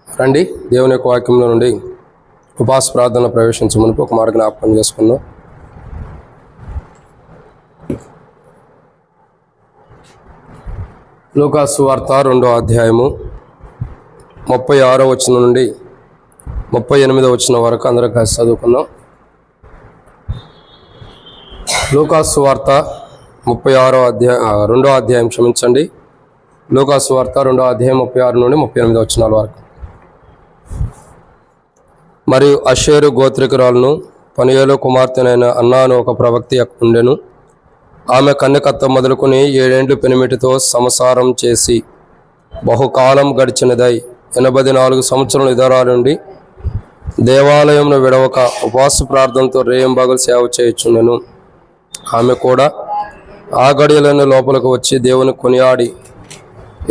రండి, దేవుని యొక్క వాక్యంలో నుండి ఉపవాస ప్రార్థనలో ప్రవేశించే మునుపు ఒక మాట జ్ఞాపకం చేసుకుందాం. లూకా సువార్త 2వ అధ్యాయము 36వ వచనం నుండి 38వ వచనం వరకు అందరం కలిసి చదువుకుందాం. లూకా సువార్త 2వ అధ్యాయం క్షమించండి. లూకా సువార్త 2వ అధ్యాయం 36 నుండి 38 వచనాల వరకు. మరియు అషేరు గోత్రికురాలను పనియేలు కుమార్తెనైన అన్నా అని ఒక ప్రవక్త ఉండెను. ఆమె కన్యకత్వం మొదలుకొని 7 ఏండ్లు పెనిమిటితో సంసారం చేసి బహుకాలం గడిచినదై 84 సంవత్సరాల విధవరాలుండి దేవాలయంలో విడవక ఉపవాస ప్రార్థనతో రేయింబగలు సేవ చేయుచుండెను. ఆమె కూడా ఆ గడియలను లోపలికి వచ్చి దేవుని కొనియాడి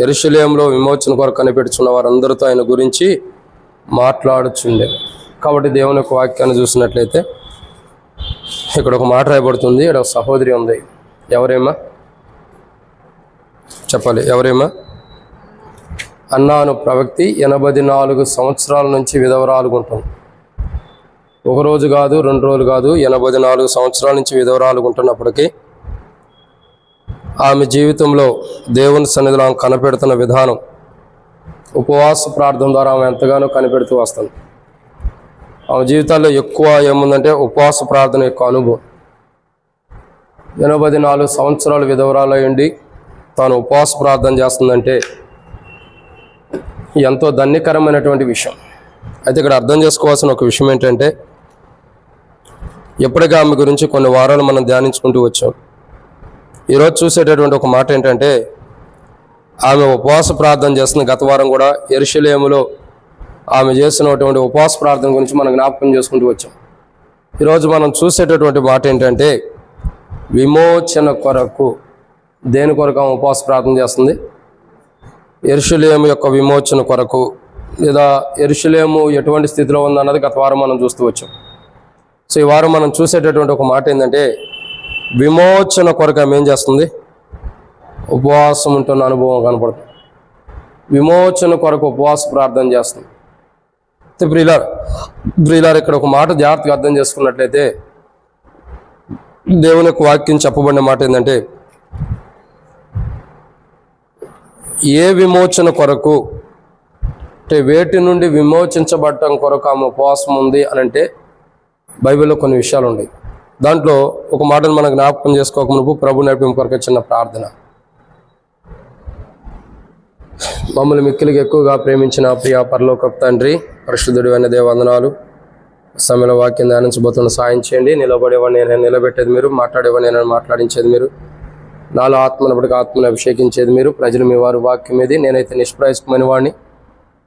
యెరూషలేములో విమోచన కొరకు కనిపెట్టుచున్న వారందరితో ఆయన గురించి మాట్లాడుచుండే. కాబట్టి దేవుని యొక్క వాక్యాన్ని చూసినట్లయితే ఇక్కడ ఒక మాట రాయబడుతుంది. ఇక్కడ ఒక సహోదరి ఉంది. ఎవరేమా చెప్పాలి? ఎవరేమా? అన్నాను ప్రవక్తి 84 సంవత్సరాల నుంచి విధవరాలుగా ఉంటుంది. ఒక రోజు కాదు, 2 రోజులు కాదు, 84 సంవత్సరాల నుంచి విధవరాలుగా ఉంటున్నప్పటికీ ఆమె జీవితంలో దేవుని సన్నిధిలో ఆమె కనిపెడుతున్న విధానం ఉపవాస ప్రార్థన ద్వారా ఆమె ఎంతగానో కనిపెడుతూ వస్తుంది. ఆమె జీవితాల్లో ఎక్కువ ఏముందంటే ఉపవాస ప్రార్థన యొక్క అనుభవం. 84 సంవత్సరాలు విధవరాలు ఉండి తాను ఉపవాస ప్రార్థన చేస్తుందంటే ఎంతో ధన్యకరమైనటువంటి విషయం. అయితే ఇక్కడ అర్థం చేసుకోవాల్సిన ఒక విషయం ఏంటంటే, ఎప్పటికీ ఆమె గురించి కొన్ని వారాలు మనం ధ్యానించుకుంటూ వచ్చాం. ఈరోజు చూసేటటువంటి ఒక మాట ఏంటంటే, ఆమె ఉపవాస ప్రార్థన చేస్తుంది. గత వారం కూడా యెరూషలేములో ఆమె చేసినటువంటి ఉపవాస ప్రార్థన గురించి మనం జ్ఞాపకం చేసుకుంటూ వచ్చాం. ఈరోజు మనం చూసేటటువంటి మాట ఏంటంటే, విమోచన కొరకు. దేని కొరకు ఆమె ఉపవాస ప్రార్థన చేస్తుంది? యెరూషలేము యొక్క విమోచన కొరకు, లేదా యెరూషలేము ఎటువంటి స్థితిలో ఉందన్నది గత వారం మనం చూస్తూ వచ్చాం. సో ఈ వారం మనం చూసేటటువంటి ఒక మాట ఏంటంటే, విమోచన కొరకు ఆమె ఏం చేస్తుంది? ఉపవాసం ఉంటున్న అనుభవం కనపడుతుంది. విమోచన కొరకు ఉపవాస ప్రార్థన చేస్తుంది. ప్రియులారు ఇక్కడ ఒక మాట జాగ్రత్తగా అర్థం చేసుకున్నట్లయితే, దేవుని యొక్క వాక్యం చెప్పబడిన మాట ఏంటంటే, ఏ విమోచన కొరకు అంటే వేటి నుండి విమోచించబడటం కొరకు ఆమె ఉపవాసం ఉంది అని అంటే బైబిల్లో కొన్ని విషయాలు ఉన్నాయి. దాంట్లో ఒక మాటను మనం జ్ఞాపకం చేసుకోకమునుపు ప్రభు నడిపింపు కొరకు చిన్న ప్రార్థన. మమ్మల్ని మిక్కిలిగా ఎక్కువగా ప్రేమించిన ప్రియ పరలోకపు తండ్రి, పరిశుద్ధుడు అయిన దేవ వందనాలు. సమయంలో వాక్యం ధ్యానించబోతున్న సాయం చేయండి. నిలబడేవాడిని నేను నిలబెట్టేది మీరు, మాట్లాడేవాడిని నేను మాట్లాడించేది మీరు, నాలో ఆత్మనప్పటికీ ఆత్మను అభిషేకించేది మీరు. ప్రజలు మీ వారు వాక్యం ఏది. నేనైతే నిష్ప్రయాసమైన వాడిని,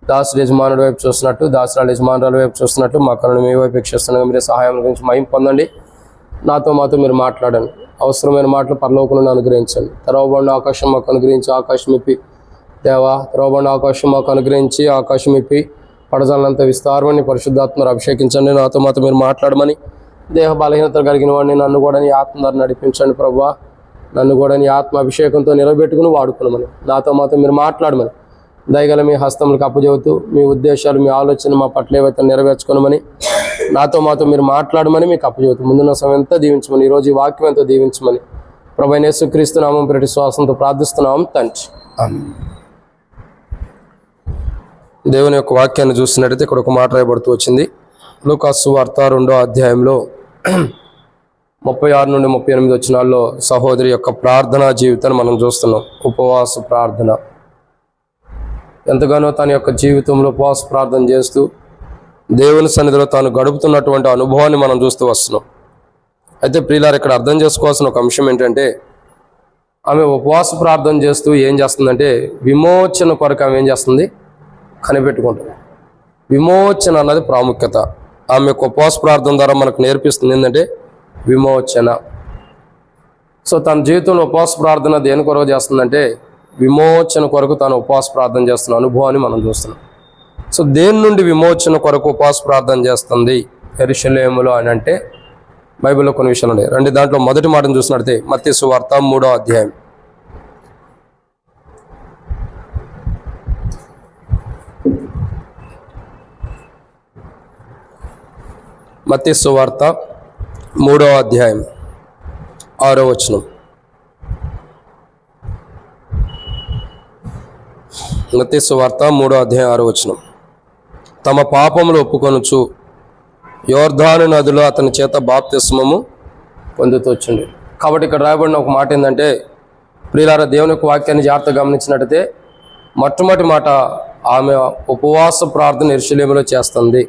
దాసుడు యజమానుడి వైపు చూస్తున్నట్టు, దాసురాలు యజమానురాల వైపు చూస్తున్నట్టు మా కళను మీ వైపు వీక్షిస్తున్నాగా మీరే సహాయం గురించి మహిమ పొందండి. నాతో మీరు మాట్లాడండి. అవసరమైన మాటలు పరలోకంలో అనుగ్రహించండి. తెరవబడిన ఆకాశం మాకు అనుగ్రహించి ఆకాశం ఇప్పి దేవా, తెరవబడిన ఆకాశం మాకు అనుగ్రహించి ఆకాశం ఇప్పి పడజాలంతా విస్తారమని పరిశుద్ధాత్మను అభిషేకించండి. నాతో మీరు మాట్లాడమని, దేహ బలహీనత కలిగిన వాడిని నన్ను కూడా నీ ఆత్మ ద్వారా నడిపించండి ప్రభువా. నన్ను కూడా నీ ఆత్మ అభిషేకంతో నిలబెట్టుకుని వాడుకున్నామని, నాతో మీరు మాట్లాడమని దయగల మీ హస్తములకు అప్పచెబుతూ మీ ఉద్దేశాలు, మీ ఆలోచన మా పట్ల ఏవైతే నెరవేర్చుకోనమని, నాతో మీరు మాట్లాడమని మీకు అప్పచెబుతూ ముందున్న సమయం ఎంతో దీవించమని, ఈరోజు ఈ వాక్యం ఎంతో దీవించమని ప్రభువైన యేసుక్రీస్తు నామం ప్రతి శ్వాసంతో ప్రార్థిస్తున్నాం తండ్రి. దేవుని యొక్క వాక్యాన్ని చూసినట్టయితే ఇక్కడ ఒక మాట రాయబడుతూ వచ్చింది. లూకా సువార్త 2వ అధ్యాయంలో 36 నుండి 38 వచనాల్లో సహోదరి యొక్క ప్రార్థనా జీవితాన్ని మనం చూస్తున్నాం. ఉపవాస ప్రార్థన. ఎంతగానో తన యొక్క జీవితంలో ఉపవాస ప్రార్థన చేస్తూ దేవుని సన్నిధిలో తాను గడుపుతున్నటువంటి అనుభవాన్ని మనం చూస్తూ వస్తున్నాం. అయితే ప్రియులారు ఇక్కడ అర్థం చేసుకోవాల్సిన ఒక అంశం ఏంటంటే, ఆమె ఉపవాస ప్రార్థన చేస్తూ ఏం చేస్తుందంటే విమోచన కొరకు ఆమె ఏం చేస్తుంది? కనిపెట్టుకుంటుంది. విమోచన అన్నది ప్రాముఖ్యత. ఆమె యొక్క ఉపవాస ప్రార్థన ద్వారా మనకు నేర్పిస్తుంది ఏంటంటే విమోచన. సో తన జీవితంలో ఉపవాస ప్రార్థన దేని కొరకు చేస్తుందంటే విమోచన కొరకు తాను ఉపవాస ప్రార్థన చేస్తున్న అనుభవాన్ని మనం చూస్తున్నాం. సో దేని నుండి విమోచన కొరకు ఉపవాస ప్రార్థన చేస్తుంది యెరూషలేములో అని అంటే బైబిల్లో కొన్ని విషయాలు ఉన్నాయి. రండి, దాంట్లో మొదటి మాటను చూసినట్లయితే మత్తయి సువార్త 3వ అధ్యాయం మత్తయి సువార్త 3వ అధ్యాయం 6వ వచనం. మత్తయి సువార్త 3వ అధ్యాయం 6వ వచనం. తమ పాపములు ఒప్పుకొనుచు యోర్దాను నదిలో అతని చేత బాప్తిస్మము పొందుతూచుండి. కాబట్టి ఇక్కడ రాయబడిన ఒక మాట ఏంటంటే, ప్రియులారా, దేవుని యొక్క వాక్యాన్ని జాగ్రత్తగా గమనించినట్టయితే మొట్టమొదటి మాట, ఆమె ఉపవాస ప్రార్థన యెరూషలేములో చేస్తుంది.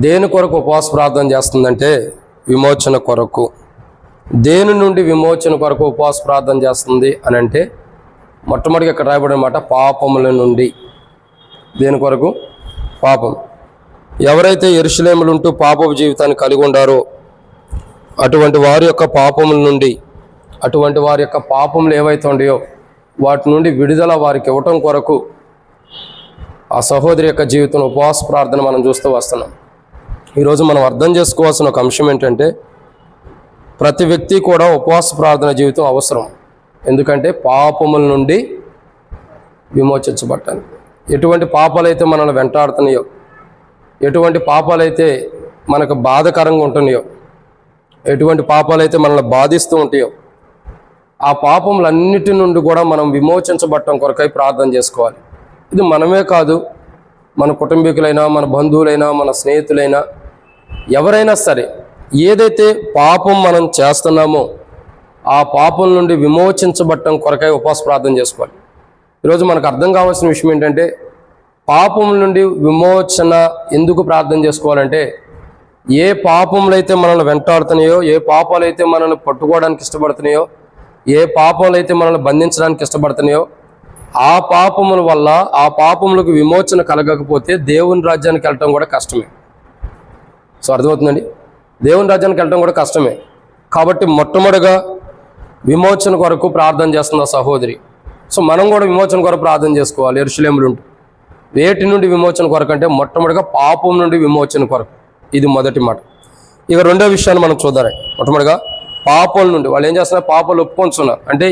దేని కొరకు ఉపవాస ప్రార్థన చేస్తుందంటే విమోచన కొరకు. దేని నుండి విమోచన కొరకు ఉపవాస ప్రార్థన చేస్తుంది అని అంటే మొట్టమొదటిగా ఇక్కడ రాయబడిన మాట పాపముల నుండి. దేని కొరకు? పాపం. ఎవరైతే యెరూషలేములో ఉంటూ పాపపు జీవితాన్ని కలిగి ఉండారో అటువంటి వారి యొక్క పాపముల నుండి, అటువంటి వారి యొక్క పాపములు ఏవైతే ఉన్నాయో వాటి నుండి విడుదల వారికి ఇవ్వటం కొరకు ఆ సహోదరి యొక్క జీవితం ఉపవాస ప్రార్థన మనం చూస్తూ వస్తున్నాం. ఈరోజు మనం అర్థం చేసుకోవాల్సిన ఒక అంశం ఏంటంటే, ప్రతి వ్యక్తి కూడా ఉపవాస ప్రార్థన జీవితం అవసరం. ఎందుకంటే పాపముల నుండి విమోచించబట్టాలి. ఎటువంటి పాపాలైతే మనల్ని వెంటాడుతున్నాయో, ఎటువంటి పాపాలైతే మనకు బాధకరంగా ఉంటున్నాయో, ఎటువంటి పాపాలైతే మనల్ని బాధిస్తూ ఉంటాయో ఆ పాపములన్నిటి నుండి కూడా మనం విమోచించబడటం కొరకై ప్రార్థన చేసుకోవాలి. ఇది మనమే కాదు, మన కుటుంబీకులైనా, మన బంధువులైనా, మన స్నేహితులైనా, ఎవరైనా సరే ఏదైతే పాపం మనం చేస్తున్నామో ఆ పాపం నుండి విమోచించబడటం కొరకై ఉపవాస ప్రార్థన చేసుకోవాలి. ఈరోజు మనకు అర్థం కావాల్సిన విషయం ఏంటంటే, పాపం నుండి విమోచన ఎందుకు ప్రార్థన చేసుకోవాలంటే, ఏ పాపములైతే మనల్ని వెంటాడుతున్నాయో, ఏ పాపాలైతే మనల్ని పట్టుకోవడానికి ఇష్టపడుతున్నాయో, ఏ పాపాలైతే మనల్ని బంధించడానికి ఇష్టపడుతున్నాయో ఆ పాపముల వల్ల, ఆ పాపములకు విమోచన కలగకపోతే దేవుని రాజ్యానికి వెళ్ళటం కూడా కష్టమే. సో అర్థమవుతుందండి, దేవుని రాజ్యానికి వెళ్ళటం కూడా కష్టమే. కాబట్టి మొట్టమొదటిగా విమోచన కొరకు ప్రార్థన చేస్తున్న సహోదరి. సో మనం కూడా విమోచన కొరకు ప్రార్థన చేసుకోవాలి. యెరూషలేములో ఉంటూ వేటి నుండి విమోచన కొరకు అంటే మొట్టమొదటిగా పాపం నుండి విమోచన కొరకు. ఇది మొదటి మాట. ఇక రెండో విషయాన్ని మనం చూద్దాం. మొట్టమొదటిగా పాపాల నుండి వాళ్ళు ఏం చేస్తున్నారు? పాపాలు ఒప్పుకొంటున్నారు. అంటే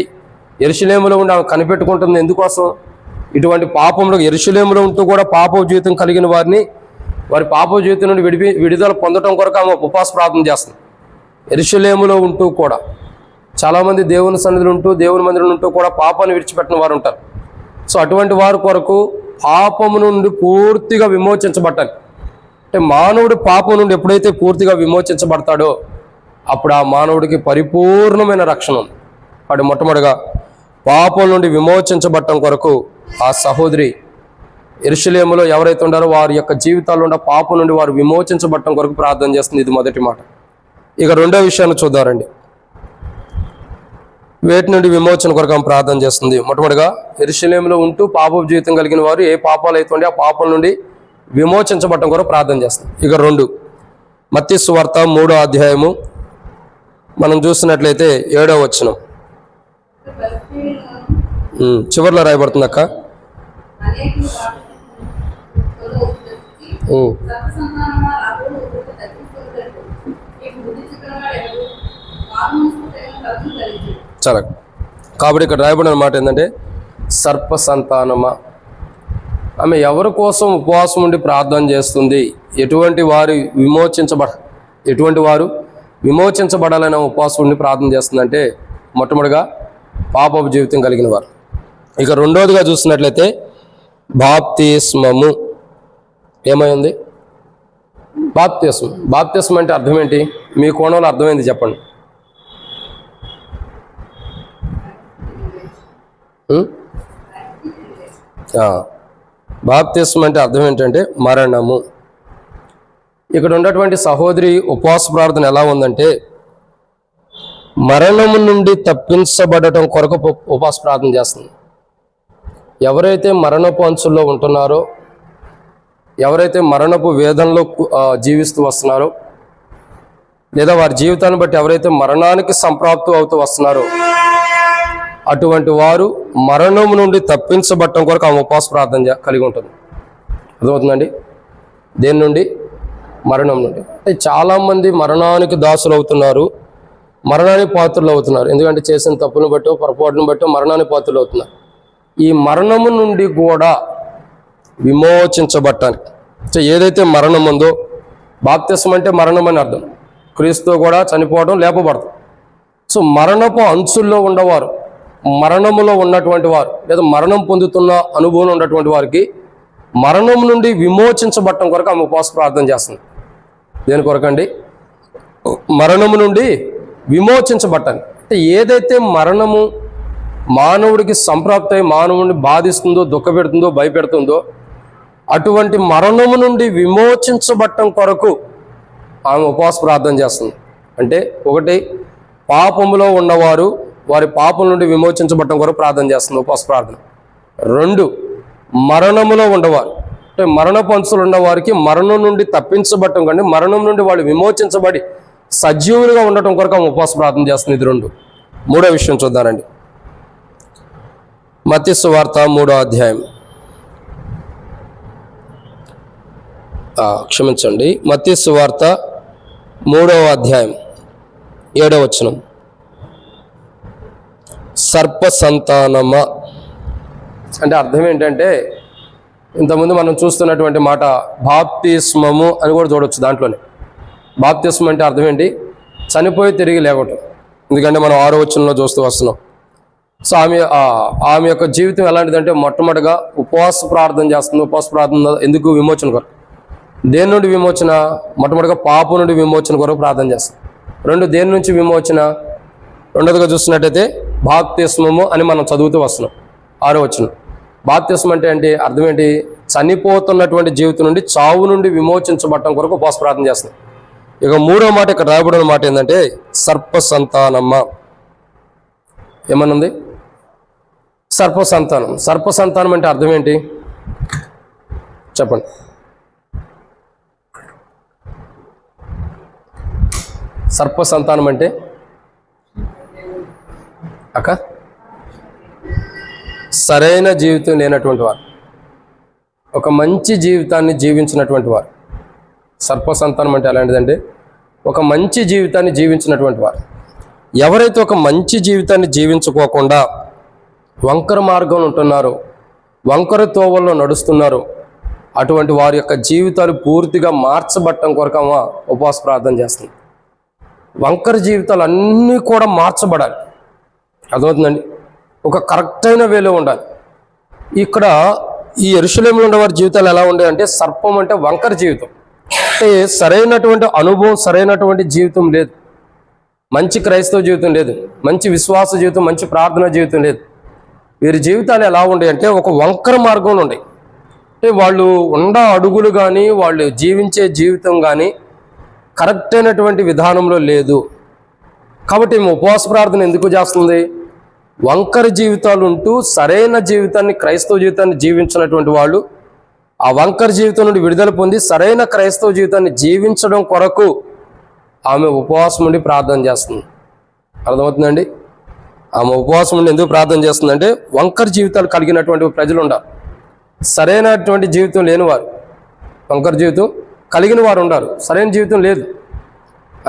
యెరూషలేములో ఉండి ఆమె కనిపెట్టుకుంటుంది ఎందుకోసం? ఇటువంటి పాపంలో యెరూషలేములో ఉంటూ కూడా పాప జీవితం కలిగిన వారిని, వారి పాప జీవితం నుండి విడుదల పొందడం కొరకు ఆమె ఉపవాస ప్రార్థన చేస్తుంది. యెరూషలేములో ఉంటూ కూడా చాలామంది దేవుని సన్నిధిలో ఉంటూ, దేవుని మందిరం ఉంటూ కూడా పాపాన్ని విడిచిపెట్టిన వారు ఉంటారు. సో అటువంటి వారి కొరకు పాపము నుండి పూర్తిగా విమోచించబట్టాలి. అంటే మానవుడు పాపం నుండి ఎప్పుడైతే పూర్తిగా విమోచించబడతాడో అప్పుడు ఆ మానవుడికి పరిపూర్ణమైన రక్షణ ఉంది. వాడు మొట్టమొదటిగా పాపం నుండి విమోచించబడటం కొరకు ఆ సహోదరి యెరూషలేములో ఎవరైతే ఉన్నారో వారి యొక్క జీవితాల్లో ఉన్న పాపం నుండి వారు విమోచించబడటం కొరకు ప్రార్థన చేస్తుంది. ఇది మొదటి మాట. ఇక రెండో విషయాన్ని చూద్దారండి. వేటి నుండి విమోచన కొరకు ఆమె ప్రార్థన చేస్తుంది? మొట్టమొదటిగా యెరూషలేములో ఉంటూ పాప జీవితం కలిగిన వారు ఏ పాపాలు అయితే ఉంటే ఆ పాపం నుండి విమోచించబడటం కొరకు ప్రార్థన చేస్తుంది. ఇక 2 మత్తయి సువార్త 3వ అధ్యాయము మనం చూసినట్లయితే 7వ వచనం చివరిలో రాయబడుతుంది అక్క. చాలా. కాబట్టి ఇక్కడ రాయబడిన మాట ఏంటంటే, సర్ప సంతానమా. ఆమె ఎవరి కోసం ఉపవాసం ఉండి ప్రార్థన చేస్తుంది? ఎటువంటి వారు విమోచించబడాలని ఉపవాసం ఉండి ప్రార్థన చేస్తుందంటే మొట్టమొదటిగా పాపపు జీవితం కలిగిన వారు. ఇక రెండోదిగా చూసినట్లయితే బాప్తిస్మము. ఏమైంది? బాప్తిస్మం అంటే అర్థం ఏంటి? మీ కోణంలో అర్థమైంది చెప్పండి. బాప్తిస్మం అంటే అర్థం ఏంటంటే మరణము. ఇక్కడ ఉన్నటువంటి సహోదరి ఉపవాస ప్రార్థన ఎలా ఉందంటే, మరణము నుండి తప్పించబడటం కొరకు ఉపవాస ప్రార్థన చేస్తుంది. ఎవరైతే మరణపు అంచుల్లో ఉంటున్నారో, ఎవరైతే మరణపు వేదనలో జీవిస్తూ వస్తున్నారో, లేదా వారి జీవితాన్ని బట్టి ఎవరైతే మరణానికి సంప్రాప్తం అవుతూ వస్తున్నారో అటువంటి వారు మరణం నుండి తప్పించబడటం కొరకు ఆమె ఉపవాస ప్రార్థన కలిగి ఉంటుంది. అర్థమవుతుందండి? దేని నుండి? మరణం నుండి. అంటే చాలామంది మరణానికి దాసులు అవుతున్నారు, మరణానికి పాత్రలు అవుతున్నారు. ఎందుకంటే చేసిన తప్పులను బట్టో పొరపాటును బట్టో మరణానికి పాత్రలు అవుతున్నారు. ఈ మరణము నుండి కూడా విమోచించబడటానికి, ఏదైతే మరణం ఉందో బాప్తిస్మం అంటే మరణం అని అర్థం. క్రీస్తుతో కూడా చనిపోవడం, లేపబడతాం. సో మరణపు అంచుల్లో ఉన్నవారు, మరణములో ఉన్నటువంటి వారు, లేదా మరణం పొందుతున్న అనుభవం ఉన్నటువంటి వారికి మరణం నుండి విమోచించబడటం కొరకు ఆమె ఉపవాస ప్రార్థన చేస్తుంది. దేని కొరకండి? మరణము నుండి విమోచించబట్టాలి. అంటే ఏదైతే మరణము మానవుడికి సంప్రాప్తి మానవుడిని బాధిస్తుందో, దుఃఖపెడుతుందో, భయపెడుతుందో అటువంటి మరణము నుండి విమోచించబట్టం కొరకు ఆమె ఉపవాస ప్రార్థన చేస్తుంది. అంటే ఒకటి, పాపములో ఉన్నవారు వారి పాపం నుండి విమోచించబట్టం కొరకు ప్రార్థన చేస్తుంది ఉపవాస ప్రార్థన. రెండు, మరణములో ఉన్నవారు అంటే మరణపు అంచులు ఉన్నవారికి మరణం నుండి తప్పించబట్టం కంటే మరణం నుండి వాళ్ళు విమోచించబడి సజీవులుగా ఉండటం కొరకు ఆమె ఉపవాస ప్రార్థన చేస్తుంది. ఇది రెండు. మూడో విషయం చూద్దానండి. మత్తయి సువార్త 3వ అధ్యాయం, క్షమించండి, మత్తయి సువార్త 3వ అధ్యాయం 7వ వచనం. సర్ప సంతానమా అంటే అర్థం ఏంటంటే, ఇంతకుముందు మనం చూస్తున్నటువంటి మాట బాప్తిస్మము అని కూడా చూడవచ్చు. దాంట్లోనే బాప్తిస్మం అంటే అర్థం ఏంటి? చనిపోయి తిరిగి లేవటం. ఎందుకంటే మనం 6వ వచనంలో చూస్తూ వస్తున్నాం. సో ఆమె యొక్క జీవితం ఎలాంటిదంటే, మొట్టమొదటిగా ఉపవాస ప్రార్థన చేస్తుంది. ఉపవాస ప్రార్థన ఎందుకు? విమోచన కొరకు. దేని నుండి విమోచన? మొట్టమొదటిగా పాపం నుండి విమోచన కొరకు ప్రార్థన చేస్తుంది. రెండు, దేని నుంచి విమోచన? రెండోదిగా చూస్తున్నట్టయితే బాప్తిస్మము అని మనం చదువుతూ వస్తున్నాం 6వ వచనం. బాప్తిస్మం అంటే ఏంటి? అర్థం ఏంటి? చనిపోతున్నటువంటి జీవితం నుండి, చావు నుండి విమోచించబడటం కొరకు ఉపవాస ప్రార్థన చేస్తుంది. ఇక మూడో మాట ఇక్కడ రాయబడిన మాట ఏంటంటే సర్ప సంతానమ్మ. ఏమనుంది? సర్ప సంతానం. సర్ప సంతానం అంటే అర్థం ఏంటి చెప్పండి? సర్ప సంతానం అంటే సరైన జీవితం లేనటువంటి వారు, ఒక మంచి జీవితాన్ని జీవించినటువంటి వారు. సర్ప సంతానం అంటే ఎలాంటిదంటే ఒక మంచి జీవితాన్ని జీవించినటువంటి వారు. ఎవరైతే ఒక మంచి జీవితాన్ని జీవించుకోకుండా వంకర మార్గం ఉంటున్నారో, వంకర తోవల్లో నడుస్తున్నారో, అటువంటి వారి యొక్క జీవితాలు పూర్తిగా మార్చబట్టం కొరకు ఉపవాస ప్రార్థన చేస్తుంది. వంకర జీవితాలు అన్నీ కూడా మార్చబడాలి. అర్థమవుతుందండి? ఒక కరెక్ట్ అయిన వేలో ఉండాలి. ఇక్కడ ఈ యెరూషలేములో ఉన్న వారి జీవితాలు ఎలా ఉండే అంటే, సర్పం అంటే వంకర జీవితం. అంటే సరైనటువంటి అనుభవం, సరైనటువంటి జీవితం లేదు. మంచి క్రైస్తవ జీవితం లేదు, మంచి విశ్వాస జీవితం, మంచి ప్రార్థన జీవితం లేదు. వీరి జీవితాలు ఎలా ఉండే అంటే ఒక వంకర మార్గంలో ఉండే. అంటే వాళ్ళు ఉన్న అడుగులు కానీ, వాళ్ళు జీవించే జీవితం కానీ కరెక్ట్ అయినటువంటి విధానంలో లేదు. కాబట్టి ఉపవాస ప్రార్థన ఎందుకు చేస్తుంది? వంకర జీవితాలు ఉంటూ సరైన జీవితాన్ని, క్రైస్తవ జీవితాన్ని జీవించినటువంటి వాళ్ళు ఆ వంకర జీవితం నుండి విడుదల పొంది సరైన క్రైస్తవ జీవితాన్ని జీవించడం కొరకు ఆమె ఉపవాసం నుండి ప్రార్థన చేస్తుంది. అర్థమవుతుందండి? ఆమె ఉపవాసం నుండి ఎందుకు ప్రార్థన చేస్తుందంటే, వంకర జీవితాలు కలిగినటువంటి ప్రజలు ఉండాలి. సరైనటువంటి జీవితం లేనివారు, వంకర జీవితం కలిగిన వారు ఉండారు. సరైన జీవితం లేదు,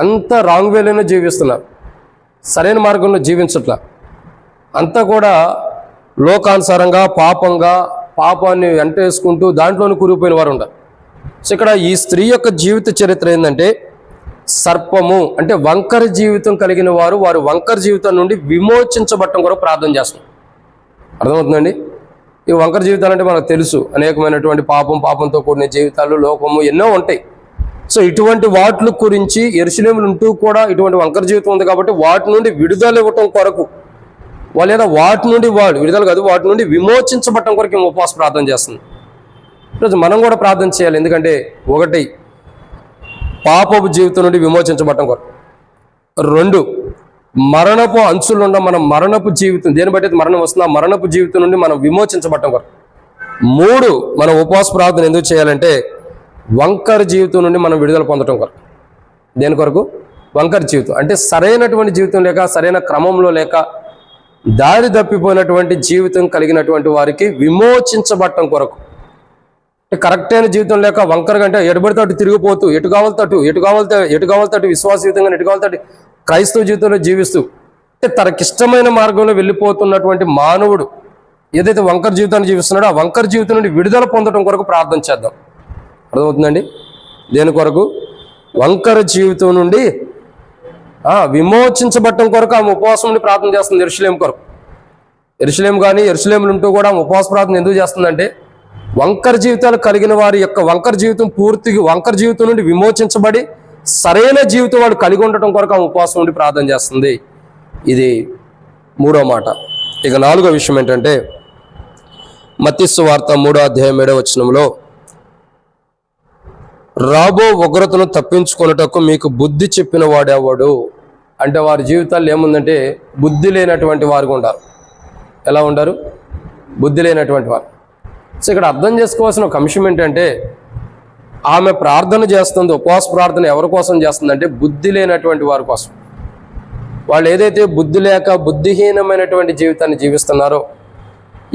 అంతా రాంగ్ వేలోనే జీవిస్తున్నారు, సరైన మార్గంలో జీవించట్లా. అంతా కూడా లోకానుసారంగా, పాపంగా, పాపాన్ని వెంటేసుకుంటూ దాంట్లోనే కూరుకుపోయిన వారు ఉండాలి. సో ఇక్కడ ఈ స్త్రీ యొక్క జీవిత చరిత్ర ఏంటంటే, సర్పము అంటే వంకర జీవితం కలిగిన వారు, వారు వంకర జీవితం నుండి విమోచించబట్టం కొరకు ప్రార్థన చేస్తారు. అర్థమవుతుందండి? ఈ వంకర జీవితాలు అంటే మనకు తెలుసు, అనేకమైనటువంటి పాపంతో కూడిన జీవితాలు, లోకము ఎన్నో ఉంటాయి. సో ఇటువంటి వాటి గురించి యెరూషలేములో ఉంటూ కూడా ఇటువంటి వంకర జీవితం ఉంది కాబట్టి వాటి నుండి విడుదల ఇవ్వటం కొరకు, లేదా వాటి నుండి విడుదల కాదు, వాటి నుండి విమోచించబట్టం కొరకు ఉపవాస ప్రార్థన చేస్తుంది. ఈరోజు మనం కూడా ప్రార్థన చేయాలి. ఎందుకంటే ఒకటి, పాపపు జీవితం నుండి విమోచించబట్టం కొరకు. రెండు, మరణపు అంచులున్న మన మరణపు జీవితం, దేని బట్టి మరణం వస్తుందో ఆ మరణపు జీవితం నుండి మనం విమోచించబట్టం కొరకు. మూడు, మనం ఉపవాస ప్రార్థన ఎందుకు చేయాలంటే వంకర జీవితం నుండి మనం విడుదల పొందడం కొరకు. దేని కొరకు? వంకర జీవితం అంటే సరైనటువంటి జీవితం లేక, సరైన క్రమంలో లేక, దారి తప్పిపోయినటువంటి జీవితం కలిగినటువంటి వారికి విమోచించబట్టం కొరకు. కరెక్ట్ అయిన జీవితం లేక వంకరగా అంటే ఎటుబడితో అటు తిరిగిపోతూ, ఎటు కావాలతో విశ్వాస జీవితంగా, ఎటు కావాలతో క్రైస్తవ జీవితంలో జీవిస్తూ, అంటే తనకిష్టమైన మార్గంలో వెళ్ళిపోతున్నటువంటి మానవుడు ఏదైతే వంకర జీవితాన్ని జీవిస్తున్నాడో ఆ వంకర జీవితం నుండి విడుదల పొందడం కొరకు ప్రార్థన చేద్దాం. అర్థమవుతుందండి? దేని కొరకు? వంకర జీవితం నుండి విమోచించబట్టం కొరకు ఆమె ఉపవాసం నుండి ప్రార్థన చేస్తుంది. యెరూషలేము కొరకు. యెరూషలేము కానీ యెరూషలేములు ఉంటూ కూడా ఆమె ఉపవాస ప్రార్థన ఎందుకు చేస్తుందంటే వంకర జీవితాలు కలిగిన వారి యొక్క వంకర జీవితం పూర్తిగా వంకర జీవితం నుండి విమోచించబడి సరైన జీవితం వాడు కలిగి ఉండటం కొరకు ఆమె ఉపవాసం నుండి ప్రార్థన చేస్తుంది. ఇది 3వ మాట. ఇక 4వ విషయం ఏంటంటే మత్తయి సువార్త 3వ అధ్యాయం 7వ వచనంలో రాబో ఉగ్రతను తప్పించుకొనుటకు మీకు బుద్ధి చెప్పిన వాడెవడు అంటే వారి జీవితాల్లో ఏముందంటే బుద్ధి లేనటువంటి వారుగా ఉండారు. ఎలా ఉండారు? బుద్ధి లేనటువంటి వారు. సో ఇక్కడ అర్థం చేసుకోవాల్సిన ఒక అంశం ఏంటంటే ఆమె ప్రార్థన చేస్తుంది. ఉపవాస ప్రార్థన ఎవరి కోసం చేస్తుందంటే బుద్ధి లేనటువంటి వారి కోసం. వాళ్ళు ఏదైతే బుద్ధి లేక బుద్ధిహీనమైనటువంటి జీవితాన్ని జీవిస్తున్నారో,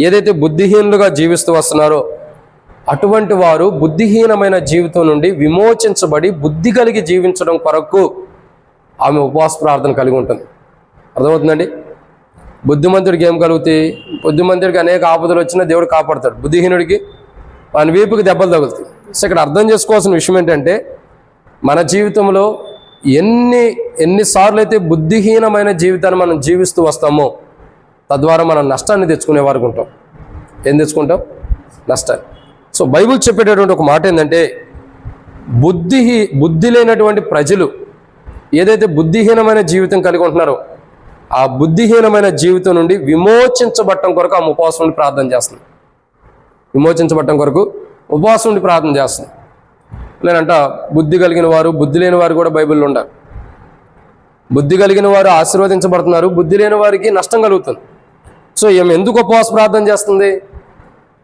ఏదైతే బుద్ధిహీనులుగా జీవిస్తూ వస్తున్నారో అటువంటి వారు బుద్ధిహీనమైన జీవితం నుండి విమోచించబడి బుద్ధి కలిగి జీవించడం కొరకు ఆమె ఉపవాస ప్రార్థన కలిగి ఉంటుంది. అర్థమవుతుందండి? బుద్ధిమంతుడికి ఏం కలుగుతాయి? బుద్ధిమంతుడికి అనేక ఆపదలు వచ్చినా దేవుడు కాపాడతాడు. బుద్ధిహీనుడికి వాని వీపుకి దెబ్బలు తగులుతాయి. సో ఇక్కడ అర్థం చేసుకోవాల్సిన విషయం ఏంటంటే మన జీవితంలో ఎన్నిసార్లు అయితే బుద్ధిహీనమైన జీవితాన్ని మనం జీవిస్తూ వస్తామో తద్వారా మనం నష్టాన్ని తెచ్చుకునే వారికి ఉంటాం. ఏం తెచ్చుకుంటాం? నష్టాన్ని. సో బైబిల్ చెప్పేటటువంటి ఒక మాట ఏంటంటే బుద్ధి లేనటువంటి ప్రజలు ఏదైతే బుద్ధిహీనమైన జీవితం కలిగి ఉంటున్నారో ఆ బుద్ధిహీనమైన జీవితం నుండి విమోచించబట్టం కొరకు ఆమె ఉపవాసం నుండి ప్రార్థన చేస్తుంది. విమోచించబట్టం కొరకు ఉపవాసం నుండి ప్రార్థన చేస్తుంది. లేదంట బుద్ధి కలిగిన వారు బుద్ధి లేని వారు కూడా బైబిల్లో ఉండాలి. బుద్ధి కలిగిన వారు ఆశీర్వదించబడుతున్నారు, బుద్ధి లేని వారికి నష్టం కలుగుతుంది. సో ఈమె ఎందుకు ఉపవాస ప్రార్థన చేస్తుంది?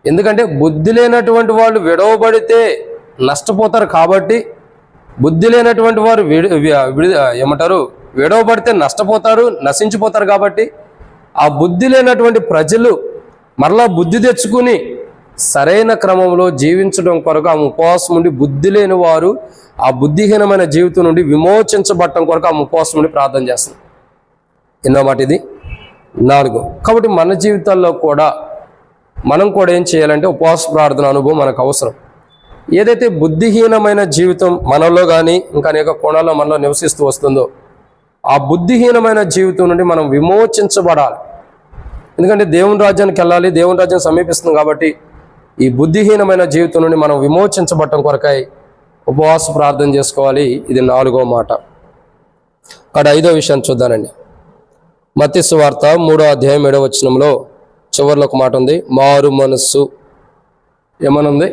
ఎందుకంటే బుద్ధి లేనటువంటి వాళ్ళు విడవబడితే నష్టపోతారు కాబట్టి, బుద్ధి లేనటువంటి వారు విడవబడితే నష్టపోతారు, నశించిపోతారు కాబట్టి ఆ బుద్ధి లేనటువంటి ప్రజలు మరలా బుద్ధి తెచ్చుకుని సరైన క్రమంలో జీవించడం కొరకు ఆమె ఉపవాసం నుండి బుద్ధి లేని వారు ఆ బుద్ధిహీనమైన జీవితం నుండి విమోచించబట్టం కొరకు ఆమె ఉపవాసం నుండి ప్రార్థన చేస్తుంది. ఎన్నో మాట ఇది? 4. కాబట్టి మన జీవితాల్లో కూడా మనం కూడా ఏం చేయాలంటే ఉపవాస ప్రార్థన అనుభవం మనకు అవసరం. ఏదైతే బుద్ధిహీనమైన జీవితం మనలో కానీ ఇంకా అనేక కోణాల్లో మనలో నివసిస్తూ వస్తుందో ఆ బుద్ధిహీనమైన జీవితం నుండి మనం విమోచించబడాలి. ఎందుకంటే దేవుని రాజ్యానికి వెళ్ళాలి, దేవుని రాజ్యం సమీపిస్తుంది కాబట్టి ఈ బుద్ధిహీనమైన జీవితం నుండి మనం విమోచించబడటం కొరకై ఉపవాస ప్రార్థన చేసుకోవాలి. ఇది 4వ మాట. అక్కడ 5వ విషయాన్ని చూద్దానండి. మత్తయి సువార్త 3వ అధ్యాయం 7వ వచనంలో చివరిలో ఒక మాట ఉంది, మారు మనస్సు. ఏమనుంది?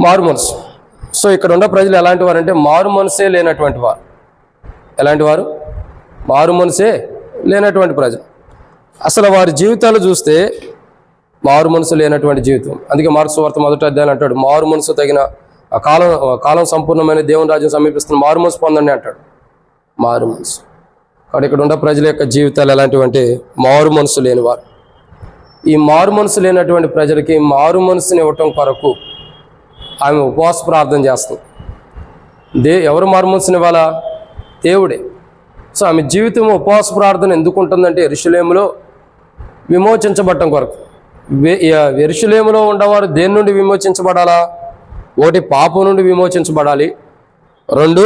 మారు మనసు. సో ఇక్కడ ఉన్న ప్రజలు ఎలాంటి వారు అంటే మారు మనసే లేనటువంటి వారు. ఎలాంటి వారు? మారు మనసే లేనటువంటి ప్రజలు. అసలు వారి జీవితాలు చూస్తే మారు మనసు లేనటువంటి జీవితం. అందుకే మార్కు సువార్త 1వ అధ్యాయం అంటాడు, మారు మనసు తగిన కాలం సంపూర్ణమైన దేవుని రాజ్యం సమీపిస్తున్న మారు మనసు పొందండి అంటాడు. మారు మనసు. కాబట్టి ఇక్కడ ఉన్న ప్రజల యొక్క జీవితాలు ఎలాంటివంటే మారు మనసు లేనివారు. ఈ మారు మనసు లేనటువంటి ప్రజలకి మారు మనసుని ఇవ్వటం కొరకు ఆమె ఉపవాస ప్రార్థన చేస్తుంది. ఎవరు మారు మనసుని ఇవ్వాలా? దేవుడే. సో ఆమె జీవితం ఉపవాస ప్రార్థన ఎందుకు ఉంటుందంటే యెరూషలేములో విమోచించబడటం కొరకు. యెరూషలేములో ఉండవారు దేని నుండి విమోచించబడాలా? 1 పాపం నుండి విమోచించబడాలి, 2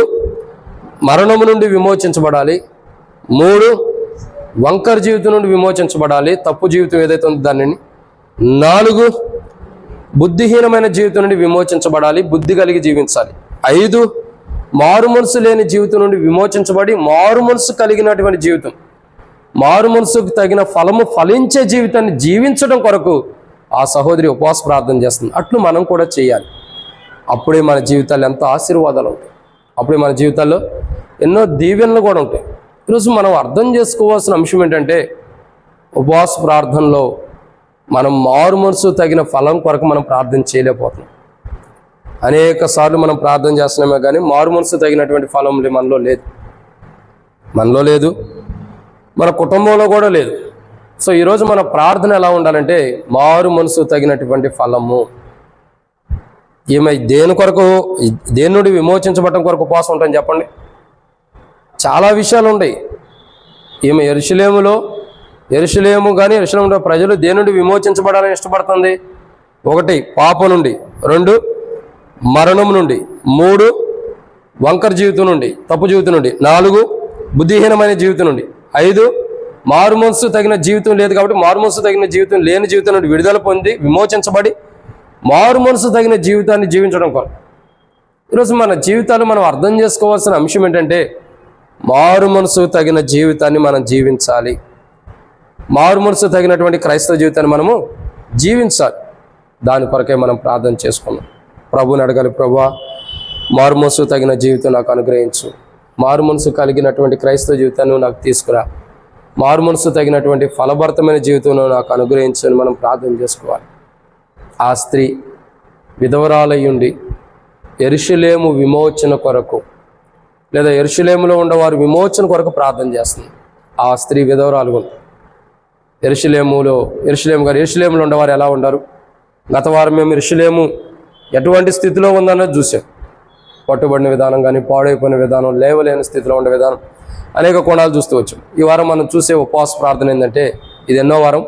మరణము నుండి విమోచించబడాలి, 3 వంకర జీవితం నుండి విమోచించబడాలి, తప్పు జీవితం ఏదైతే ఉందో దానిని, 4 బుద్ధిహీనమైన జీవితం నుండి విమోచించబడాలి, బుద్ధి కలిగి జీవించాలి, 5 మారు మనసు లేని జీవితం నుండి విమోచించబడి మారు మనసు కలిగినటువంటి జీవితం, మారు మనసుకు తగిన ఫలము ఫలించే జీవితాన్ని జీవించడం కొరకు ఆ సహోదరి ఉపవాస ప్రార్థన చేస్తుంది. అట్లు మనం కూడా చేయాలి. అప్పుడే మన జీవితాల్లో ఎంతో ఆశీర్వాదాలు ఉంటాయి. అప్పుడే మన జీవితాల్లో ఎన్నో దీవెనలు కూడా ఉంటాయి. ఈరోజు మనం అర్థం చేసుకోవాల్సిన అంశం ఏంటంటే ఉపవాస ప్రార్థనలో మనం మారు మనసు తగిన ఫలం కొరకు మనం ప్రార్థన చేయలేకపోతున్నాం. అనేక సార్లు మనం ప్రార్థన చేస్తున్నామే కానీ మారు మనసు తగినటువంటి ఫలం మనలో లేదు, మన కుటుంబంలో కూడా లేదు. సో ఈరోజు మన ప్రార్థన ఎలా ఉండాలంటే మారు మనసు తగినటువంటి ఫలము. ఈమె దేని నుండి విమోచించబడటం కొరకు ఉపవాసం ఉంటాయని చెప్పండి. చాలా విషయాలు ఉన్నాయి. ఈమె యెరూషలేము కానీ యెరూషలేములో ప్రజలు దేని నుండి విమోచించబడాలని ఇష్టపడుతుంది? 1 పాపం నుండి, 2 మరణం నుండి, 3 వంకర జీవితం నుండి, తప్పు జీవితం నుండి. 4 బుద్ధిహీనమైన జీవితం నుండి. 5 మారు మనసు తగిన జీవితం లేదు కాబట్టి మారు మనసు తగిన జీవితం లేని జీవితం నుండి విడుదల పొంది విమోచించబడి మారు మనసు తగిన జీవితాన్ని జీవించడం కొరకు. ఈరోజు మన జీవితాలు మనం అర్థం చేసుకోవాల్సిన అంశం ఏంటంటే మారు మనసు తగిన జీవితాన్ని మనం జీవించాలి. మారు మనసు తగినటువంటి క్రైస్తవ జీవితాన్ని మనము జీవించాలి. దాని కొరకే మనం ప్రార్థన చేసుకున్నాం. ప్రభువుని అడగాలి, ప్రభువా మారు మనసు తగిన జీవితం నాకు అనుగ్రహించు, మారు మనసు కలిగినటువంటి క్రైస్తవ జీవితాన్ని నాకు తీసుకురా, మారు మనసు తగినటువంటి ఫలభరితమైన జీవితం నాకు అనుగ్రహించు అని మనం ప్రార్థన చేసుకోవాలి. ఆ స్త్రీ విధవరాలయ్యుండి యెరూషలేము విమోచన కొరకు లేదా యెరూషలేములో ఉండవారు విమోచన కొరకు ప్రార్థన చేస్తుంది. ఆ స్త్రీ విధవరాలు. యెరూషలేములో ఉండేవారు ఎలా ఉండరు? గత వారం మేము యెరూషలేము ఎటువంటి స్థితిలో ఉందన్నది చూసాం. పట్టుబడిన విధానం కానీ, పాడైపోయిన విధానం, లేవలేని స్థితిలో ఉండే విధానం, అనేక కోణాలు చూస్తూ వచ్చాం. ఈ వారం మనం చూసే ఉపవాస ప్రార్థన ఏంటంటే ఇది ఎన్నో వారం?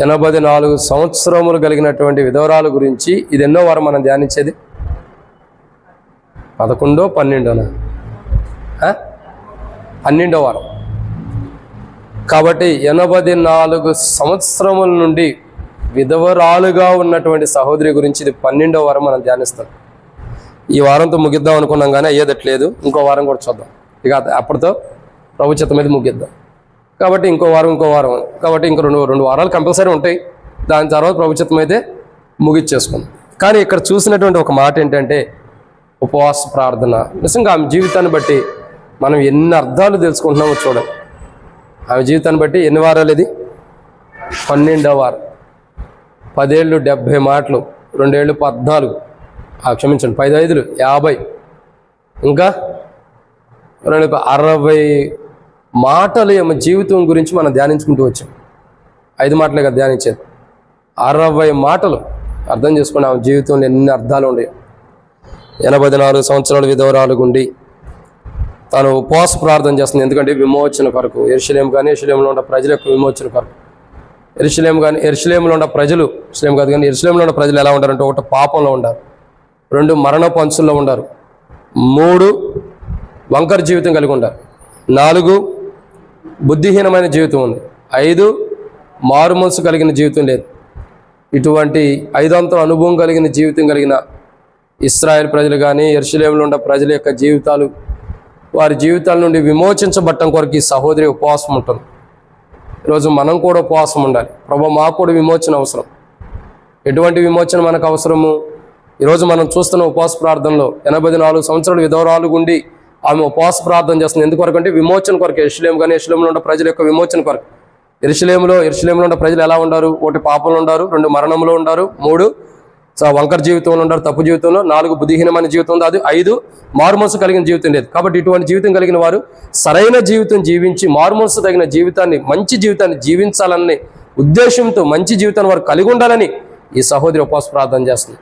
84 సంవత్సరములు కలిగినటువంటి విధవరాలు గురించి ఇది ఎన్నో వారం మనం ధ్యానించేది? 11, 12 12వ వారం. కాబట్టి 84 సంవత్సరముల నుండి విధవరాలుగా ఉన్నటువంటి సహోదరి గురించి ఇది 12వ వారం మనం ధ్యానిస్తాం. ఈ వారంతో ముగిద్దాం అనుకున్నాం కానీ అయ్యేదట్లేదు. ఇంకో వారం కూడా చూద్దాం. ఇక అప్పటితో ప్రభు చిత్తం మీద ముగిద్దాం. కాబట్టి ఇంకో వారం కాబట్టి ఇంకో రెండు వారాలు కంపల్సరీ ఉంటాయి. దాని తర్వాత ప్రభు చిత్తం అయితే ముగిచ్చేసుకుందాం. కానీ ఇక్కడ చూసినటువంటి ఒక మాట ఏంటంటే ఉపవాస ప్రార్థన. నిజంగా ఆమె జీవితాన్ని బట్టి మనం ఎన్ని అర్థాలు తెలుసుకుంటున్నామో చూడండి. ఆమె జీవితాన్ని బట్టి ఎన్ని వారాలు? ఇది 12వ వారం. 10 ఏళ్ళు 70 మాటలు, 2 ఏళ్ళు 14, క్షమించండి 5 5 50, ఇంకా 60 మాటలు ఏమో జీవితం గురించి మనం ధ్యానించుకుంటూ వచ్చాం. 5 మాటలే కదా ధ్యానించేది. 60 మాటలు అర్థం చేసుకుని ఆమె జీవితంలో ఎన్ని అర్థాలు ఉండేవి. 84 సంవత్సరాలు విధవరాలు గుండి తాను ఉపవాస ప్రార్థన చేస్తుంది. ఎందుకంటే విమోచన కొరకు. యెరూషలేము కానీ యెరూషలేములో ఉన్న ప్రజల యొక్క విమోచన కొరకు. యెరూషలేములో ఉన్న ప్రజలు, యెరూషలేములో ఉన్న ప్రజలు ఎలా ఉంటారంటే 1 పాపంలో ఉండారు, 2 మరణపు అంచుల్లో ఉండారు, 3 వంకర జీవితం కలిగి ఉంటారు, 4 బుద్ధిహీనమైన జీవితం ఉంది, 5 మారు మనసు కలిగిన జీవితం లేదు. ఇటువంటి 5 అంతల అనుభవం కలిగిన జీవితం కలిగిన ఇశ్రాయేల్ ప్రజలు కానీ యెరూషలేములో ఉన్న ప్రజల యొక్క జీవితాలు, వారి జీవితాల నుండి విమోచించబట్టం కొరకు ఈ సహోదరి ఉపవాసం ఉంటుంది. ఈరోజు మనం కూడా ఉపవాసం ఉండాలి. ప్రభు మాకు కూడా విమోచన అవసరం. ఎటువంటి విమోచన మనకు అవసరము? ఈరోజు మనం చూస్తున్న ఉపవాస ప్రార్థనలో 84 సంవత్సరాలు విధవరాలు గుండి ఆమె ఉపవాస ప్రార్థన చేస్తుంది. ఎందుకొరకు అంటే విమోచన కొరకు. యెరూషలేములో ఉన్న ప్రజల యొక్క విమోచన కొరకు. యెరూషలేములో ఉన్న ప్రజలు ఎలా ఉండారు? 1 పాపంలో ఉండారు, 2 మరణంలో ఉండారు, 3 వంకర జీవితంలో ఉంటారు, తప్పు జీవితంలో, 4 బుద్ధిహీనమైన జీవితం ఉంది, అది 5 మారుమనసు కలిగిన జీవితం లేదు. కాబట్టి ఇటువంటి జీవితం కలిగిన వారు సరైన జీవితం జీవించి మారుమనసు తగిన జీవితాన్ని, మంచి జీవితాన్ని జీవించాలనే ఉద్దేశంతో మంచి జీవితాన్ని వారు కలిగి ఉండాలని ఈ సహోదరి ఉపవాస ప్రార్థన చేస్తుంది.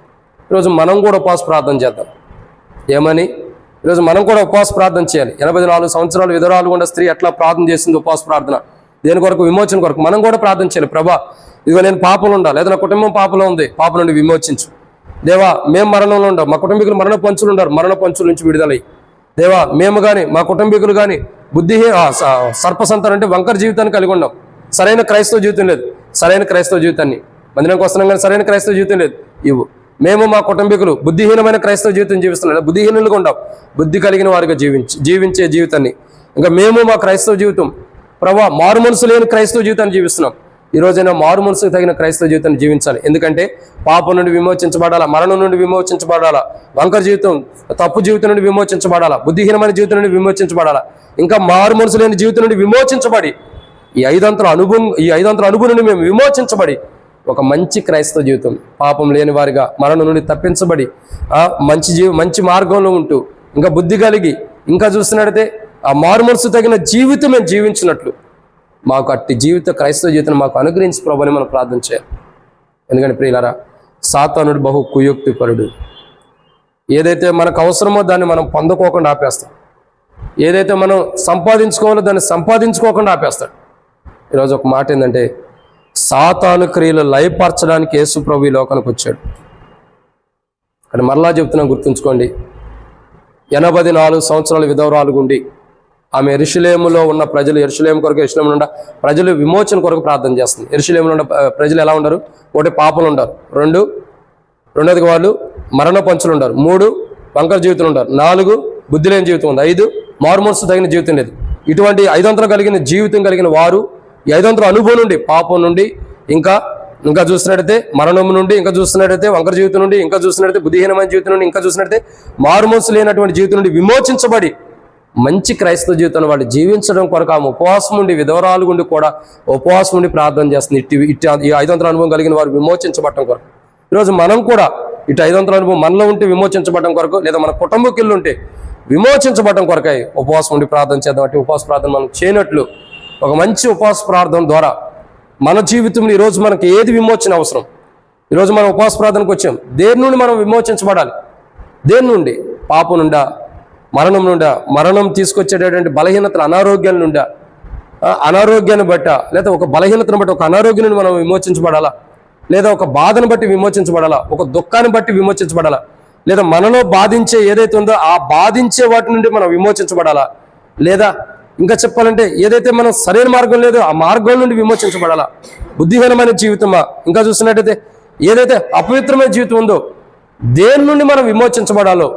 ఈరోజు మనం కూడా ఉపవాస ప్రార్థన చేద్దాం. ఏమని? ఈరోజు మనం కూడా ఉపవాస ప్రార్థన చేయాలి. 84 సంవత్సరాలు విధవరాలు ఉన్న స్త్రీ ఎట్లా ప్రార్థన చేసింది ఉపవాస ప్రార్థన? దేని కొరకు? విమోచన కొరకు. మనం కూడా ప్రార్థన చేయాలి. ప్రభా, ఇదిగో నేను పాపంలో ఉండాలి, లేదా నా కుటుంబం పాపంలో ఉంది, పాపం నుండి విమోచించు. దేవా, మేము మరణంలో ఉండాం, మా కుటుంబీకులు మరణ పంచులు ఉన్నారు, మరణ పంచుల నుంచి విడుదలయ్యి. దేవా, మేము కానీ మా కుటుంబీకులు కానీ సర్పసంతానం అంటే వంకర జీవితాన్ని కలిగి ఉన్నాం. సరైన క్రైస్తవ జీవితం లేదు. సరైన క్రైస్తవ జీవితాన్ని మందిరానికి వస్తున్నాం కానీ సరైన క్రైస్తవ జీవితం లేదు. ఇవ్వు. మేము మా కుటుంబీకులు బుద్ధిహీనమైన క్రైస్తవ జీవితం జీవిస్తున్నాం, బుద్ధిహీనులుగా ఉండాం. బుద్ధి కలిగిన వారిగా జీవించే జీవితాన్ని. ఇంకా మేము మా క్రైస్తవ జీవితం ప్రభా మారు మనసు లేని క్రైస్తవ జీవితాన్ని జీవిస్తున్నాం. ఈ రోజైనా మారు మనసుకు తగిన క్రైస్తవ జీవితాన్ని జీవించాలి. ఎందుకంటే పాపం నుండి విమోచించబడాలా, మరణం నుండి విమోచించబడాలా, వంకర జీవితం, తప్పు జీవితం నుండి విమోచించబడాలా, బుద్ధిహీనమైన జీవితం నుండి విమోచించబడాలా, ఇంకా మారు మనసు లేని జీవితం నుండి విమోచించబడి ఈ 5 అంతల అనుభవం నుండి మేము విమోచించబడి ఒక మంచి క్రైస్తవ జీవితం, పాపం లేని వారిగా మరణం నుండి తప్పించబడి మంచి మార్గంలో ఉంటూ ఇంకా బుద్ధి కలిగి ఇంకా చూస్తున్నట్టయితే ఆ మారు మనసు తగిన జీవితం మేము జీవించినట్లు మాకు అట్టి క్రైస్తవ జీవితం మాకు అనుగ్రహించి ప్రభుని మనం ప్రార్థన చేయాలి. ఎందుకంటే ప్రియులారా, సాతానుడు బహు కుయుక్తిపరుడు. ఏదైతే మనకు అవసరమో దాన్ని మనం పొందుకోకుండా ఆపేస్తాం. ఏదైతే మనం సంపాదించుకోవాలో దాన్ని సంపాదించుకోకుండా ఆపేస్తాడు. ఈరోజు ఒక మాట ఏంటంటే, సాతాను క్రియలు లయపరచడానికి యేసు ప్రభు ఈ లోకానికి వచ్చాడు. కానీ మరలా చెప్తున్నా, గుర్తుంచుకోండి, 84 సంవత్సరాలు విధవరాలు గుండి ఆమె యెరూషలేములో ఉన్న ప్రజలు, యెరూషలేము కొరకు, యెరూషలేములో ఉన్న ప్రజలు విమోచన కొరకు ప్రార్థన చేస్తుంది. యెరూషలేములో ఉన్న ప్రజలు ఎలా ఉండరు? ఒకటి పాపలు ఉండరు, రెండోది వాళ్ళు మరణ పంచులు ఉండరు, 3 వంకర జీవితం ఉండరు, 4 బుద్ధి లేని జీవితం ఉంది, 5 మారుమనసు తగిన జీవితం లేదు. ఇటువంటి 5 అంతరం కలిగిన జీవితం కలిగిన వారు ఈ 5 అంతరం అనుభవం నుండి, పాపం నుండి, ఇంకా చూసినట్టయితే మరణం నుండి, ఇంకా చూసినట్టయితే వంకర జీవితం నుండి, ఇంకా చూసినట్టయితే బుద్ధిహీనమైన జీవితం నుండి, ఇంకా చూసినట్టయితే మారుమనసు లేనటువంటి జీవితం నుండి విమోచించబడి మంచి క్రైస్తవ జీవితాన్ని వాళ్ళు జీవించడం కొరకు ఆమె ఉపవాసం ఉండి, విధవరాలు గుండి కూడా ఉపవాసం ఉండి ప్రార్థన చేస్తుంది. ఈ 5 అంతరం అనుభవం కలిగిన వారు విమోచించబడటం కొరకు. ఈరోజు మనం కూడా ఇటు 5 అంతరం అనుభవం మనలో ఉంటే విమోచించబడటం కొరకు, లేదా మన కుటుంబకి ఉంటే విమోచించబడటం కొరకై ఉపవాసం ఉండి ప్రార్థన చేద్దాం. అంటే ఉపవాస ప్రార్థన మనం చేయనట్లు ఒక మంచి ఉపవాస ప్రార్థన ద్వారా మన జీవితంలో ఈరోజు మనకి ఏది విమోచన అవసరం? ఈరోజు మనం ఉపవాస ప్రార్థనకు వచ్చాం. దేని నుండి మనం విమోచించబడాలి? దేని నుండి? పాపం నుండా, మరణం నుండా, మరణం తీసుకొచ్చేటటువంటి బలహీనతలు, అనారోగ్యాల నుండా, అనారోగ్యాన్ని బట్ట, లేదా ఒక బలహీనతను బట్టి, ఒక అనారోగ్యం నుండి మనం విమోచించబడాలా, లేదా ఒక బాధను బట్టి విమోచించబడాలా, ఒక దుఃఖాన్ని బట్టి విమోచించబడాలా, లేదా మనలో బాధించే ఏదైతే ఉందో ఆ బాధించే వాటి నుండి మనం విమోచించబడాలా, లేదా ఇంకా చెప్పాలంటే ఏదైతే మనం సరైన మార్గం లేదో ఆ మార్గం నుండి విమోచించబడాలా, బుద్ధిహీనమైన జీవితమా, ఇంకా చూసినట్టయితే ఏదైతే అపవిత్రమైన జీవితం ఉందో దేని నుండి మనం విమోచించబడాలో,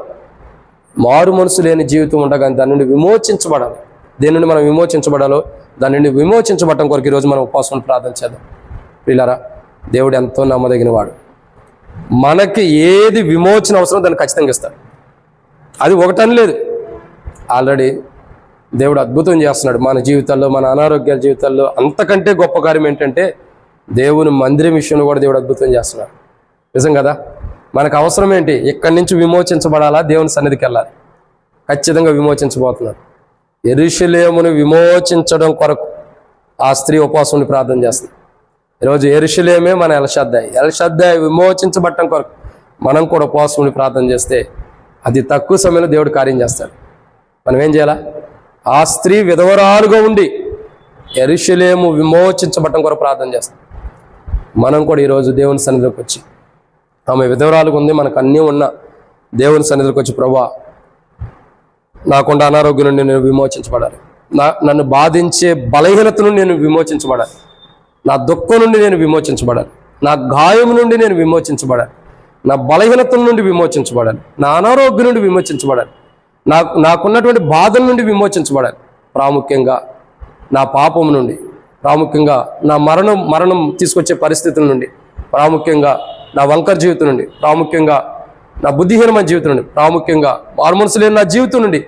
మారు మనసు లేని జీవితం ఉండగా దాని నుండి విమోచించబడాలి. దేని నుండి మనం విమోచించబడాలో దాని నుండి విమోచించబడటం కొరకు ఈరోజు మనం ఉపవాసం ప్రార్థన చేద్దాం. ప్రియులారా, దేవుడు ఎంతో నమ్మదగిన వాడు. మనకి ఏది విమోచన అవసరం దాన్ని ఖచ్చితంగా ఇస్తాడు. అది ఒకటని లేదు, ఆల్రెడీ దేవుడు అద్భుతం చేస్తున్నాడు మన జీవితాల్లో, మన అనారోగ్యాల జీవితాల్లో. అంతకంటే గొప్ప కార్యం ఏంటంటే దేవుని మందిరం విషయంలో కూడా దేవుడు అద్భుతం చేస్తున్నాడు. నిజం కదా? మనకు అవసరం ఏంటి? ఇక్కడి నుంచి విమోచించబడాలా, దేవుని సన్నిధికి వెళ్ళాలి. ఖచ్చితంగా విమోచించబోతున్నారు. యెరూషలేమును విమోచించడం కొరకు ఆ స్త్రీ ఉపవాసం ప్రార్థన చేస్తుంది. ఈరోజు యెరూషలేమే మన ఎల్షద్దాయి విమోచించబడటం కొరకు మనం కూడా ఉపవాసం ప్రార్థన చేస్తే అది తక్కువ సమయంలో దేవుడు కార్యం చేస్తాడు. మనం ఏం చేయాలా? ఆ స్త్రీ విధవరాలుగా ఉండి యెరూషలేము విమోచించబడటం కొరకు ప్రార్థన చేస్తాం. మనం కూడా ఈరోజు దేవుని సన్నిధిలోకి వచ్చి, ఆమె విధవరాలుగా ఉంది, మనకు అన్నీ ఉన్న దేవుని సన్నిధిలోకి వచ్చి, ప్రభువా నాకుండా అనారోగ్యం నుండి నేను విమోచించబడాలి, నన్ను బాధించే బలహీనత నుండి నేను విమోచించబడాలి, నా దుఃఖం నుండి నేను విమోచించబడాలి, నా గాయం నుండి నేను విమోచించబడాలి, నా బలహీనత నుండి విమోచించబడాలి, నా అనారోగ్యం నుండి విమోచించబడాలి, నాకున్నటువంటి బాధల నుండి విమోచించబడాలి, ప్రాముఖ్యంగా నా పాపం నుండి, ప్రాముఖ్యంగా నా మరణం తీసుకొచ్చే పరిస్థితుల నుండి, ప్రాముఖ్యంగా నా వంకర జీవితం నుండి, ప్రాముఖ్యంగా నా బుద్ధిహీనమైన జీవితం నుండి, ప్రాముఖ్యంగా మారుమనసు లేని నా జీవితం నుండి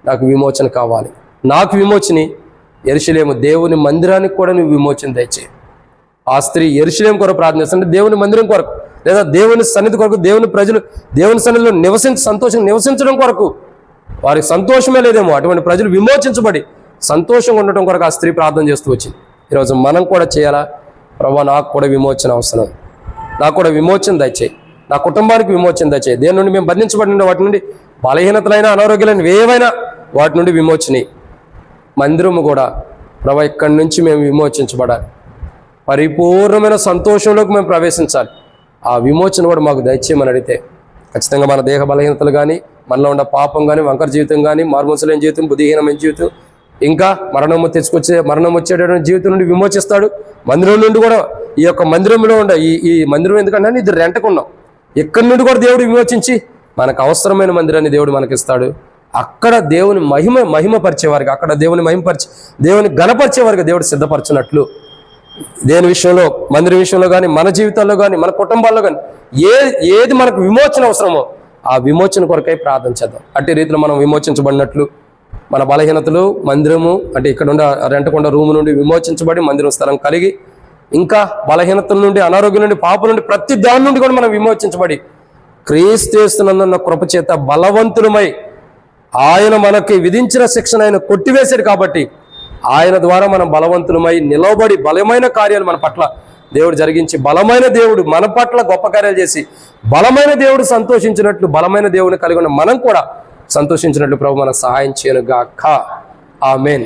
నాకు విమోచన కావాలి. నాకు విమోచని యెరూషలేము దేవుని మందిరానికి కూడా నువ్వు విమోచన దయచేయి. ఆ స్త్రీ యెరూషలేము కొరకు ప్రార్థన చేస్తుంటే దేవుని మందిరం కొరకు, లేదా దేవుని సన్నిధి కొరకు, దేవుని ప్రజలు దేవుని సన్నిధిలో నివసించడం కొరకు, వారికి సంతోషమే లేదేమో అటువంటి ప్రజలు విమోచించబడి సంతోషంగా ఉండటం కొరకు ఆ స్త్రీ ప్రార్థన చేస్తూ వచ్చింది. ఈరోజు మనం కూడా చేయాలా? ప్రభువా నాకు కూడా విమోచన అవసరం, నాకు కూడా విమోచన దయచేయి, నా కుటుంబానికి విమోచన దయచేయి. దేని నుండి మేము బంధించబడిన వాటి నుండి, బలహీనతలైన అనారోగ్యాలైన ఏవైనా వాటి నుండి విమోచని. మందిరము కూడా ప్రభువా ఇక్కడి నుంచి మేము విమోచించబడాలి, పరిపూర్ణమైన సంతోషంలోకి మేము ప్రవేశించాలి. ఆ విమోచన కూడా మాకు దయచేయమని అడిగితే ఖచ్చితంగా మన దేహ బలహీనతలు కానీ, మనలో ఉన్న పాపం కానీ, వంకర జీవితం కానీ, మారుమనసులేని జీవితం, బుద్ధిహీనమైన జీవితం, ఇంకా మరణం వచ్చేటటువంటి జీవితం నుండి విమోచిస్తాడు. మందిరం నుండి కూడా, ఈ యొక్క మందిరంలో ఉండే ఈ మందిరం ఎందుకంటే ఇది రెంటకున్నాం, ఇక్కడి నుండి కూడా దేవుడు విమోచించి మనకు అవసరమైన మందిరాన్ని దేవుడు మనకిస్తాడు. అక్కడ దేవుని మహిమపరిచేవారికి, అక్కడ దేవుని గణపరిచేవారికి దేవుడు సిద్ధపరచున్నట్లు దేని విషయంలో, మందిరం విషయంలో కానీ, మన జీవితాల్లో కానీ, మన కుటుంబాల్లో కానీ ఏది మనకు విమోచన అవసరమో ఆ విమోచన కొరకై ప్రార్థన చేద్దాం. అట్టి రీతిలో మనం విమోచించబడినట్లు మన బలహీనతలు, మందిరము అంటే ఇక్కడ ఉండే రెంటకుండా రూము నుండి విమోచించబడి మందిరం స్థలం కలిగి, ఇంకా బలహీనతల నుండి, అనారోగ్యం నుండి, పాపం నుండి, ప్రతి దాని నుండి కూడా మనం విమోచించబడి క్రీస్తునందున్న కృప చేత బలవంతులమై, ఆయన మనకి విధించిన శిక్షణ ఆయన కొట్టివేశాడు కాబట్టి ఆయన ద్వారా మనం బలవంతులమై నిలబడి బలమైన కార్యాలు మన పట్ల దేవుడు జరిగించి, బలమైన దేవుడు మన పట్ల గొప్ప కార్యాలు చేసి, బలమైన దేవుడు సంతోషించినట్లు, బలమైన దేవుని కలిగి ఉన్న మనం కూడా సంతోషించినట్లు ప్రభు మనకు సహాయం చేయను గాక. ఆమేన్.